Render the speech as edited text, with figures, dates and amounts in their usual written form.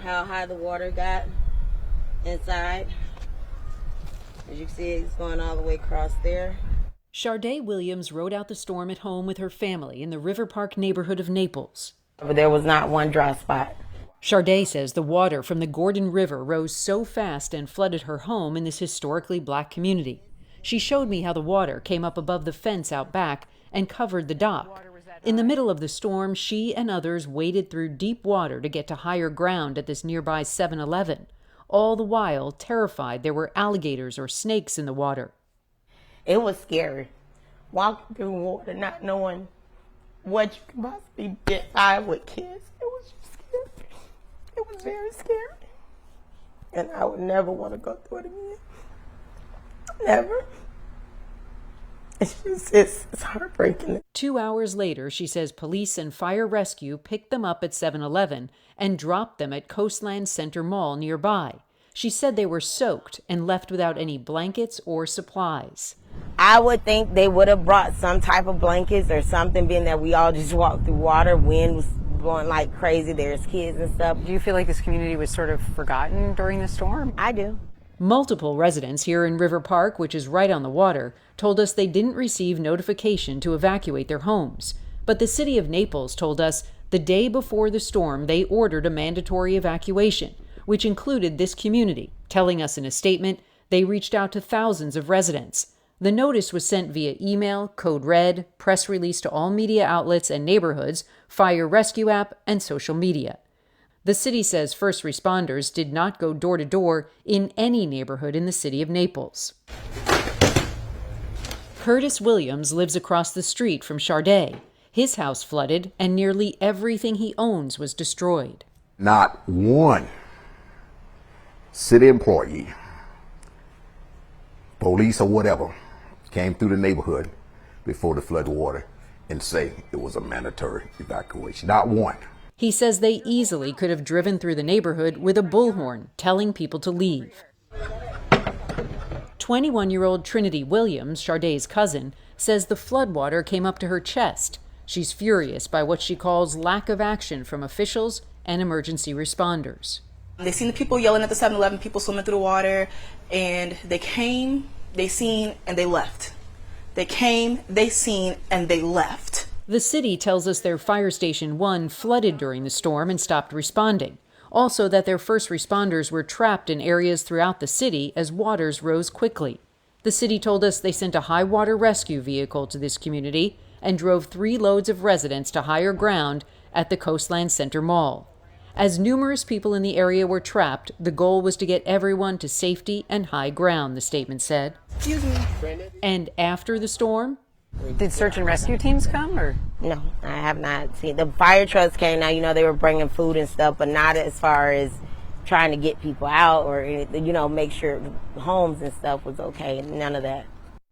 how high the water got inside. As you can see, it's going all the way across there. Sharday Williams rode out the storm at home with her family in the River Park neighborhood of Naples. But there was not one dry spot. Sharday says the water from the Gordon River rose so fast and flooded her home in this historically black community. She showed me how the water came up above the fence out back and covered the dock. In the middle of the storm, she and others waded through deep water to get to higher ground at this nearby 7-Eleven, all the while terrified there were alligators or snakes in the water. It was scary, walking through water, not knowing what you could possibly get by with kids. It was just scary. It was very scary. And I would never want to go through it again. Never. It's heartbreaking. 2 hours later, she says police and fire rescue picked them up at 7-Eleven and dropped them at Coastland Center Mall nearby. She said they were soaked and left without any blankets or supplies. I would think they would have brought some type of blankets or something, being that we all just walked through water. Wind was blowing like crazy. There's kids and stuff. Do you feel like this community was sort of forgotten during the storm? I do. Multiple residents here in River Park, which is right on the water, told us they didn't receive notification to evacuate their homes. But the city of Naples told us the day before the storm they ordered a mandatory evacuation, which included this community, telling us in a statement they reached out to thousands of residents. The notice was sent via email, code red, press release to all media outlets and neighborhoods, fire rescue app, and social media. The city says first responders did not go door to door in any neighborhood in the city of Naples. Curtis Williams lives across the street from Sharday. His house flooded and nearly everything he owns was destroyed. Not one city employee, police or whatever, came through the neighborhood before the flood water and say it was a mandatory evacuation. Not one. He says they easily could have driven through the neighborhood with a bullhorn, telling people to leave. 21-year-old Trinity Williams, Sharday's cousin, says the floodwater came up to her chest. She's furious by what she calls lack of action from officials and emergency responders. They seen the people yelling at the 7-Eleven, people swimming through the water, and they came, they seen, and they left. They came, they seen, and they left. The city tells us their Fire Station 1 flooded during the storm and stopped responding. Also that their first responders were trapped in areas throughout the city as waters rose quickly. The city told us they sent a high water rescue vehicle to this community and drove 3 loads of residents to higher ground at the Coastland Center Mall. As numerous people in the area were trapped, the goal was to get everyone to safety and high ground, the statement said. Excuse me. And after the storm? Did search and rescue teams come, or? No, I have not seen. The fire trucks came. Now, they were bringing food and stuff, but not as far as trying to get people out or, make sure homes and stuff was okay. None of that.